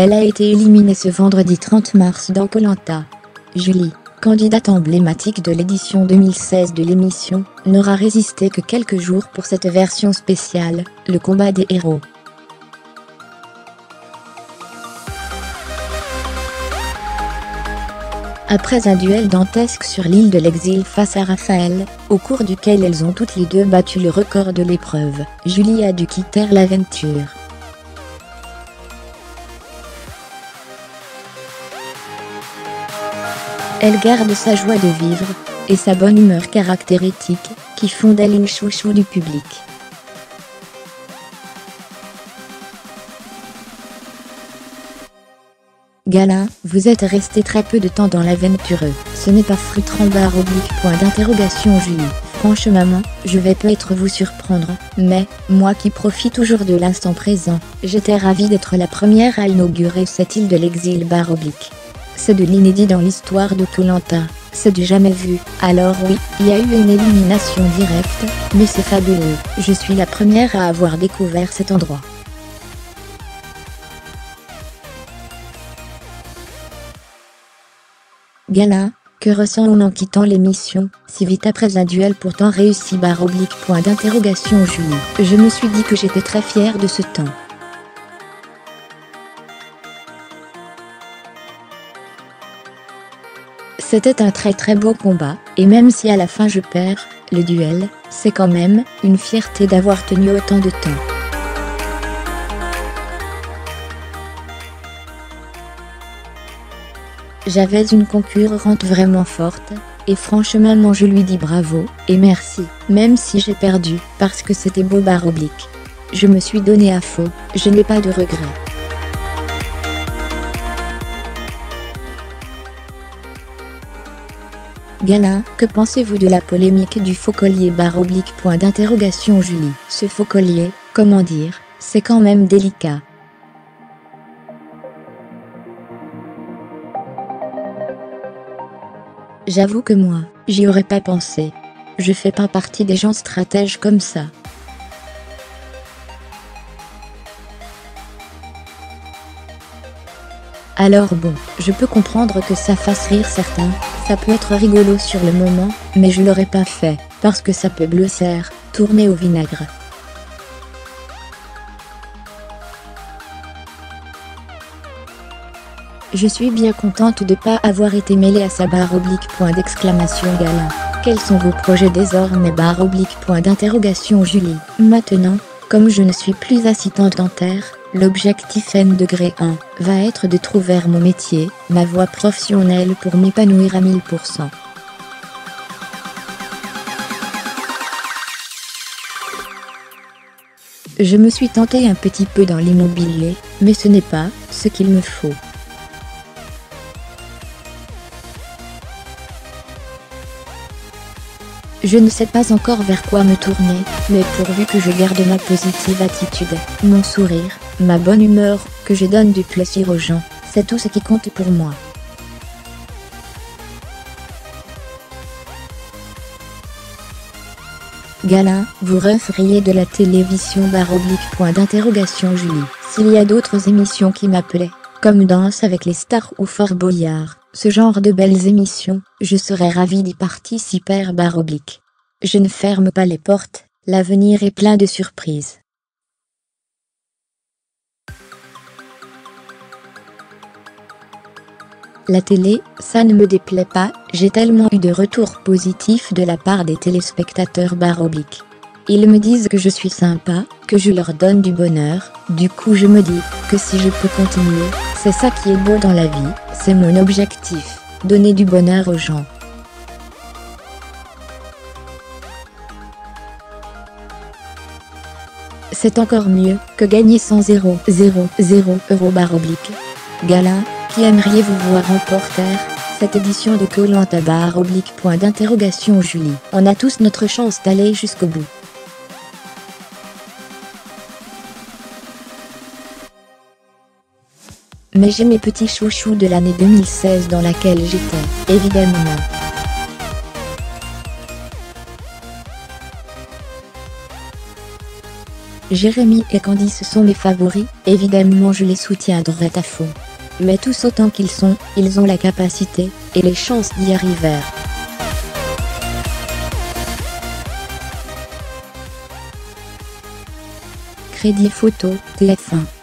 Elle a été éliminée ce vendredi 30 mars dans Koh Lanta. Julie, candidate emblématique de l'édition 2016 de l'émission, n'aura résisté que quelques jours pour cette version spéciale, le combat des héros. Après un duel dantesque sur l'île de l'Exil face à Raphaël, au cours duquel elles ont toutes les deux battu le record de l'épreuve, Julie a dû quitter l'aventure. Elle garde sa joie de vivre, et sa bonne humeur caractéristique, qui font d'elle une chouchou du public. Gala, vous êtes resté très peu de temps dans l'aventure. Ce n'est pas frustrant Julie. Franchement, je vais peut-être vous surprendre, mais, moi qui profite toujours de l'instant présent, j'étais ravie d'être la première à inaugurer cette île de l'exil C'est de l'inédit dans l'histoire de Koh Lanta, c'est du jamais vu. Alors oui, il y a eu une élimination directe, mais c'est fabuleux, je suis la première à avoir découvert cet endroit. Gala, que ressent-on en quittant l'émission, si vite après un duel pourtant réussi Julie. Je me suis dit que j'étais très fière de ce temps. C'était un très beau combat, et même si à la fin je perds, le duel, c'est quand même une fierté d'avoir tenu autant de temps. J'avais une concurrente vraiment forte, et franchement je lui dis bravo, et merci, même si j'ai perdu, parce que c'était beau Je me suis donné à fond, je n'ai pas de regrets. Gala, que pensez-vous de la polémique du faux collier Julie. Ce faux collier, comment dire, c'est quand même délicat. J'avoue que moi, j'y aurais pas pensé. Je fais pas partie des gens stratèges comme ça. Alors bon, je peux comprendre que ça fasse rire certains, ça peut être rigolo sur le moment, mais je l'aurais pas fait, parce que ça peut blesser, tourner au vinaigre. Je suis bien contente de pas avoir été mêlée à sa Gala. Quels sont vos projets désormais Julie. Maintenant, comme je ne suis plus assistante dentaire, l'objectif N-1 va être de trouver mon métier, ma voie professionnelle pour m'épanouir à 1000%. Je me suis tentée un petit peu dans l'immobilier, mais ce n'est pas ce qu'il me faut. Je ne sais pas encore vers quoi me tourner, mais pourvu que je garde ma positive attitude, mon sourire, ma bonne humeur, que je donne du plaisir aux gens, c'est tout ce qui compte pour moi. Gala, vous referiez de la télévision Julie. S'il y a d'autres émissions qui m'appelaient, comme Danse avec les stars ou Fort Boyard, ce genre de belles émissions, je serais ravie d'y participer Je ne ferme pas les portes, l'avenir est plein de surprises. La télé, ça ne me déplaît pas, j'ai tellement eu de retours positifs de la part des téléspectateurs Ils me disent que je suis sympa, que je leur donne du bonheur, du coup je me dis que si je peux continuer, c'est ça qui est beau dans la vie, c'est mon objectif, donner du bonheur aux gens. C'est encore mieux que gagner 100 000 euros Gala, qui aimeriez-vous voir remporter cette édition de Koh Lanta Julie. On a tous notre chance d'aller jusqu'au bout. Mais j'ai mes petits chouchous de l'année 2016 dans laquelle j'étais, évidemment. Jérémy et Candice sont mes favoris, évidemment je les soutiendrai à fond. Mais tous autant qu'ils sont, ils ont la capacité, et les chances d'y arriver. Crédit photo, TF1.